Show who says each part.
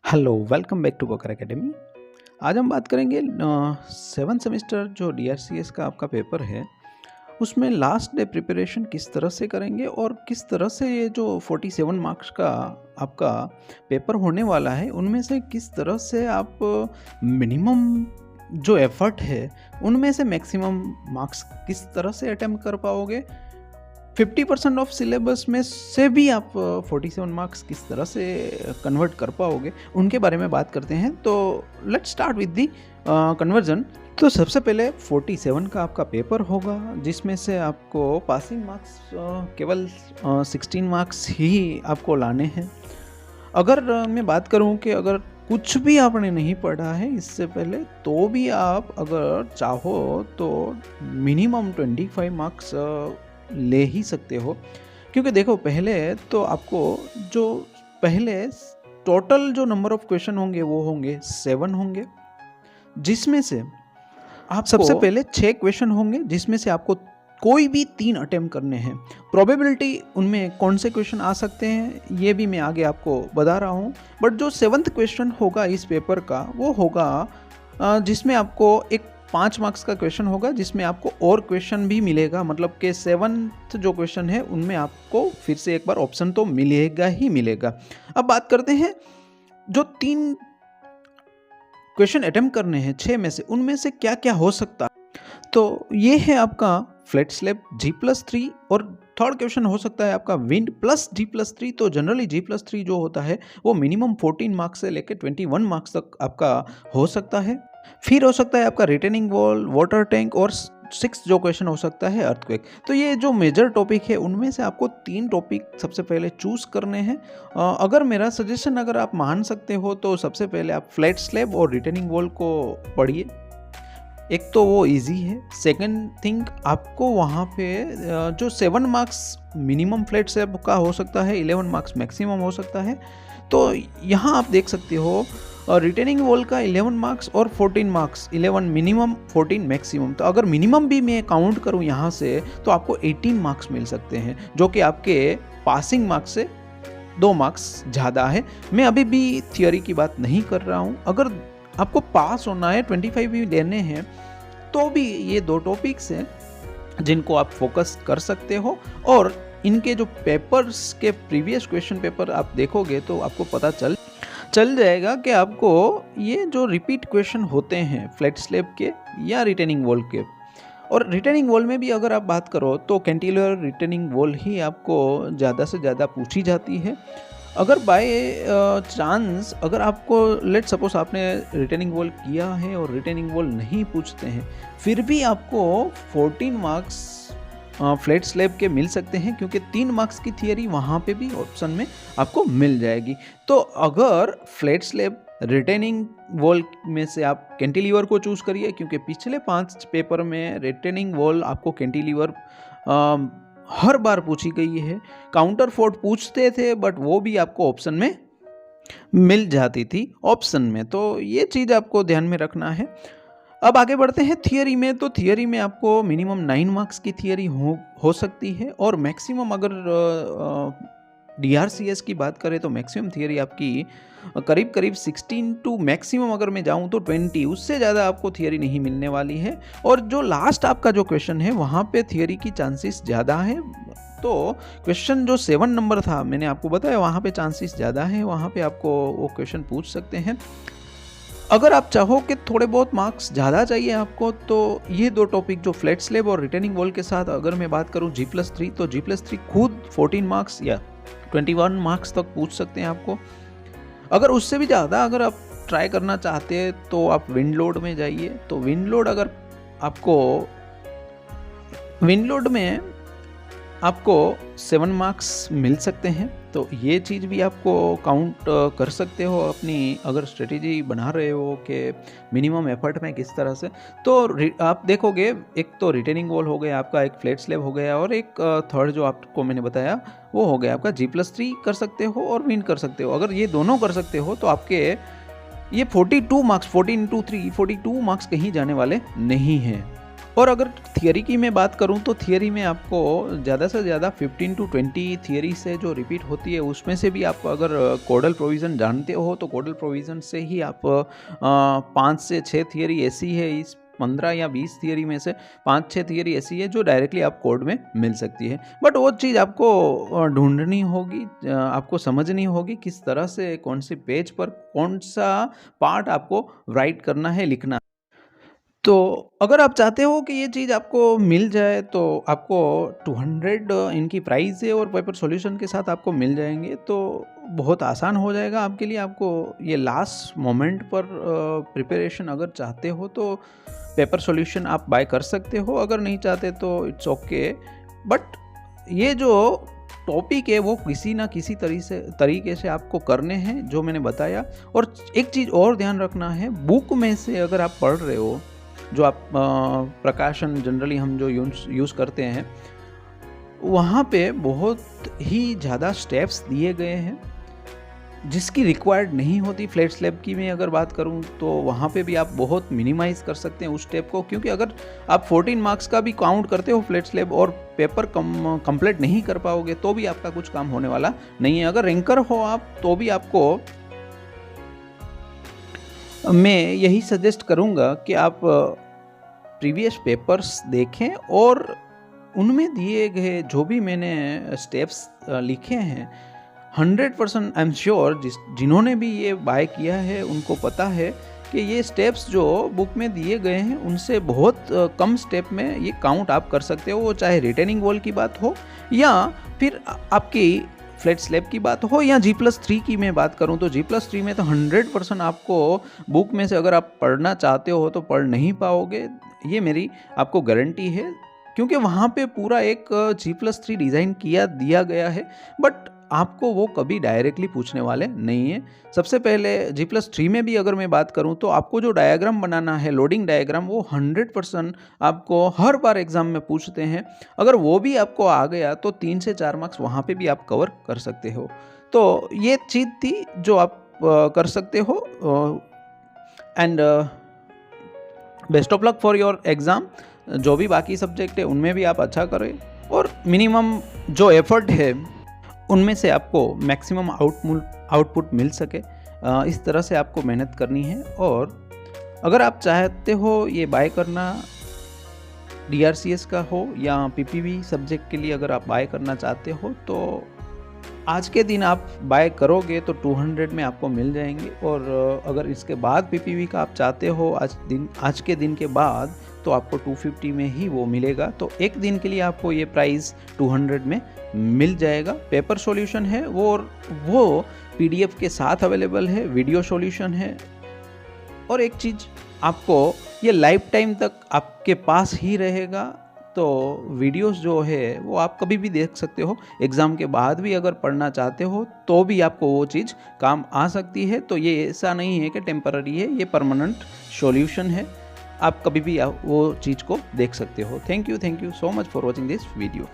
Speaker 1: Hello, welcome back to Kokar academy. आज हम बात करेंगे 7th सेमेस्टर जो डीआरसीएस का आपका पेपर है, उसमें लास्ट डे प्रिपरेशन किस तरह से करेंगे और किस तरह से ये जो 47 मार्क्स का आपका पेपर होने वाला है, उनमें से किस तरह से आप मिनिमम जो एफर्ट है, उनमें से मैक्सिमम मार्क्स किस तरह से अटेम्प्ट कर पाओगे। 50% ऑफ सिलेबस में से भी आप 47 मार्क्स किस तरह से कन्वर्ट कर पाओगे, उनके बारे में बात करते हैं। तो let's start with the conversion. तो सबसे पहले 47 का आपका पेपर होगा, जिसमें से आपको पासिंग मार्क्स केवल 16 मार्क्स ही आपको लाने हैं। अगर मैं बात करूं कि अगर कुछ भी आपने नहीं पढ़ा है इससे पहले, तो भी आप अगर चाहो तो मिनिमम 25 मार्क्स ले ही सकते हो। क्योंकि देखो, पहले तो आपको जो पहले टोटल जो नंबर ऑफ क्वेश्चन होंगे वो होंगे 7 होंगे, जिसमें से आप सबसे पहले 6 क्वेश्चन होंगे, जिसमें से आपको कोई भी 3 अटेम्प्ट करने हैं। प्रोबेबिलिटी उनमें कौन से क्वेश्चन आ सकते हैं ये भी मैं आगे आपको बता रहा हूँ। बट जो 7th क्वेश्चन होगा इस पेपर का, वो होगा जिसमें आपको एक 5 मार्क्स का क्वेश्चन होगा, जिसमें आपको और क्वेश्चन भी मिलेगा। मतलब कि 7th जो क्वेश्चन है उनमें आपको फिर से एक बार ऑप्शन तो मिलेगा ही मिलेगा। अब बात करते हैं जो 3 क्वेश्चन अटेम्प्ट करने हैं 6 में से, उनमें से क्या क्या हो सकता है। तो ये है आपका फ्लैट स्लैब G+3, और थर्ड क्वेश्चन हो सकता है आपका विंड प्लस G+3। तो जनरली G+3 जो होता है वो मिनिमम 14 मार्क्स से लेकर 21 मार्क्स तक आपका हो सकता है। फिर हो सकता है आपका रिटेनिंग वॉल, वाटर टैंक, और 6 जो क्वेश्चन हो सकता है अर्थक्वेक। तो ये जो मेजर टॉपिक है उनमें से आपको 3 टॉपिक सबसे पहले चूज करने हैं। अगर मेरा सजेशन अगर आप मान सकते हो तो सबसे पहले आप फ्लैट स्लैब और रिटेनिंग वॉल को पढ़िए। एक तो वो इजी है। सेकंड थिंग, आपको वहाँ पे जो 7 मार्क्स मिनिमम फ्लैट स्लैब का हो सकता है, 11 मार्क्स मैक्सिमम हो सकता है। तो यहाँ आप देख सकते हो रिटेनिंग वॉल का 11 मार्क्स और 14 मार्क्स, 11 मिनिमम 14 मैक्सिमम। तो अगर मिनिमम भी मैं काउंट करूँ यहाँ से तो आपको 18 मार्क्स मिल सकते हैं, जो कि आपके पासिंग मार्क्स से 2 मार्क्स ज़्यादा है। मैं अभी भी थियोरी की बात नहीं कर रहा हूँ। अगर आपको पास होना है, 25 भी लेने हैं, तो भी ये 2 टॉपिक्स हैं जिनको आप फोकस कर सकते हो। और इनके जो पेपर्स के प्रीवियस क्वेश्चन पेपर आप देखोगे तो आपको पता चल जाएगा कि आपको ये जो रिपीट क्वेश्चन होते हैं फ्लैट स्लैब के या रिटेनिंग वॉल के, और रिटेनिंग वॉल में भी अगर आप बात करो तो कैंटिलीवर रिटेनिंग वॉल ही आपको ज़्यादा से ज़्यादा पूछी जाती है। अगर बाय चांस अगर आपको लेट सपोज आपने रिटेनिंग वॉल किया है और रिटेनिंग वॉल नहीं पूछते हैं, फिर भी आपको 14 मार्क्स फ्लैट स्लैब के मिल सकते हैं, क्योंकि 3 मार्क्स की थियरी वहाँ पे भी ऑप्शन में आपको मिल जाएगी। तो अगर फ्लैट स्लैब रिटेनिंग वॉल में से आप कैंटिलीवर को चूज़ करिए, क्योंकि पिछले 5 पेपर में रिटेनिंग वॉल आपको कैंटिलीवर हर बार पूछी गई है। काउंटर फोर्ट पूछते थे, बट वो भी आपको ऑप्शन में मिल जाती थी ऑप्शन में। तो ये चीज़ आपको ध्यान में रखना है। अब आगे बढ़ते हैं थियरी में। तो थियरी में आपको मिनिमम 9 मार्क्स की थियरी हो सकती है, और मैक्सिमम अगर डीआरसीएस की बात करें तो मैक्सिमम थियरी आपकी करीब 16 टू मैक्सिमम अगर मैं जाऊं तो 20, उससे ज़्यादा आपको थियरी नहीं मिलने वाली है। और जो लास्ट आपका जो क्वेश्चन है वहाँ पे थियरी की चांसेस ज़्यादा है। तो क्वेश्चन जो 7 नंबर था, मैंने आपको बताया, वहाँ पे चांसेस ज़्यादा है, वहाँ पे आपको वो क्वेश्चन पूछ सकते हैं। अगर आप चाहो कि थोड़े बहुत मार्क्स ज़्यादा चाहिए आपको, तो ये 2 टॉपिक जो फ्लैट स्लैब और रिटेनिंग वॉल के साथ अगर मैं बात करूँ G+3, तो G+3 खुद 14 मार्क्स या 21 मार्क्स तक पूछ सकते हैं आपको। अगर उससे भी ज़्यादा अगर आप ट्राई करना चाहते हैं तो आप विंड लोड में जाइए। तो विंड लोड अगर आपको विंड लोड में आपको 7 मार्क्स मिल सकते हैं। तो ये चीज़ भी आपको काउंट कर सकते हो अपनी अगर स्ट्रेटेजी बना रहे हो कि मिनिमम एफर्ट में किस तरह से। तो आप देखोगे, एक तो रिटेनिंग वॉल हो गया आपका, एक फ्लैट स्लैब हो गया, और एक थर्ड जो आपको मैंने बताया वो हो गया आपका G+3 कर सकते हो और विन कर सकते हो। अगर ये दोनों कर सकते हो तो आपके ये 42 मार्क्स 14 into 3 42 मार्क्स कहीं जाने वाले नहीं हैं। और अगर थियरी की मैं बात करूं तो थियरी में आपको ज़्यादा से ज़्यादा 15 to 20 थियरी से जो रिपीट होती है उसमें से भी आप अगर कोडल प्रोविज़न जानते हो तो कोडल प्रोविज़न से ही आप 5 से 6 थियरी ऐसी है, इस 15 या 20 थियरी में से 5-6 थियरी ऐसी है जो डायरेक्टली आप कोड में मिल सकती है। बट वो चीज़ आपको ढूंढनी होगी, आपको समझनी होगी किस तरह से कौन से पेज पर कौन सा पार्ट आपको राइट करना है, लिखना। तो अगर आप चाहते हो कि ये चीज़ आपको मिल जाए तो आपको 200 इनकी प्राइस है और पेपर सॉल्यूशन के साथ आपको मिल जाएंगे, तो बहुत आसान हो जाएगा आपके लिए। आपको ये लास्ट मोमेंट पर प्रिपरेशन अगर चाहते हो तो पेपर सॉल्यूशन आप बाय कर सकते हो, अगर नहीं चाहते तो इट्स ओके। बट ये जो टॉपिक है वो किसी ना किसी तरीके से आपको करने हैं जो मैंने बताया। और एक चीज़ और ध्यान रखना है, बुक में से अगर आप पढ़ रहे हो, जो आप प्रकाशन जनरली हम जो यूज़ करते हैं, वहाँ पे बहुत ही ज़्यादा स्टेप्स दिए गए हैं जिसकी रिक्वायर्ड नहीं होती। फ्लैट स्लैब की मैं अगर बात करूँ तो वहाँ पे भी आप बहुत मिनिमाइज़ कर सकते हैं उस स्टेप को, क्योंकि अगर आप 14 मार्क्स का भी काउंट करते हो फ्लैट स्लैब और पेपर कंप्लीट नहीं कर पाओगे तो भी आपका कुछ काम होने वाला नहीं है। अगर रैंकर हो आप तो भी आपको मैं यही सजेस्ट करूँगा कि आप प्रीवियस पेपर्स देखें और उनमें दिए गए जो भी मैंने स्टेप्स लिखे हैं 100% आई एम श्योर जिन्होंने भी ये बाय किया है उनको पता है कि ये स्टेप्स जो बुक में दिए गए हैं उनसे बहुत कम स्टेप में ये काउंट आप कर सकते हो। वो चाहे रिटेनिंग वॉल की बात हो या फिर आपकी फ्लैट स्लैब की बात हो या G+3 की मैं बात करूं तो G+3 में तो 100% आपको बुक में से अगर आप पढ़ना चाहते हो तो पढ़ नहीं पाओगे, ये मेरी आपको गारंटी है, क्योंकि वहाँ पे पूरा एक G+3 डिज़ाइन दिया गया है। बट आपको वो कभी डायरेक्टली पूछने वाले नहीं है। सबसे पहले G+3 में भी अगर मैं बात करूं तो आपको जो डायग्राम बनाना है, लोडिंग डायग्राम, वो 100% आपको हर बार एग्जाम में पूछते हैं। अगर वो भी आपको आ गया तो 3 से 4 मार्क्स वहाँ पे भी आप कवर कर सकते हो। तो ये चीज़ थी जो आप कर सकते हो। And best of luck for your exam. जो भी बाकी सब्जेक्ट है उनमें भी आप अच्छा करें और मिनिमम जो एफर्ट है उनमें से आपको मैक्सिमम आउटपुट मिल सके, इस तरह से आपको मेहनत करनी है। और अगर आप चाहते हो ये बाय करना, DRCS का हो या PPV सब्जेक्ट के लिए अगर आप बाय करना चाहते हो तो आज के दिन आप बाय करोगे तो 200 में आपको मिल जाएंगे। और अगर इसके बाद PPV का आप चाहते हो आज के दिन के बाद तो आपको 250 में ही वो मिलेगा। तो एक दिन के लिए आपको ये प्राइस 200 में मिल जाएगा। पेपर सॉल्यूशन है वो PDF के साथ अवेलेबल है, वीडियो सॉल्यूशन है। और एक चीज़, आपको ये लाइफ टाइम तक आपके पास ही रहेगा, तो वीडियोस जो है वो आप कभी भी देख सकते हो। एग्ज़ाम के बाद भी अगर पढ़ना चाहते हो तो भी आपको वो चीज़ काम आ सकती है। तो ये ऐसा नहीं है कि टेम्पररी है, ये परमानेंट सॉल्यूशन है। आप कभी भी वो चीज़ को देख सकते हो। Thank you so much for watching this video.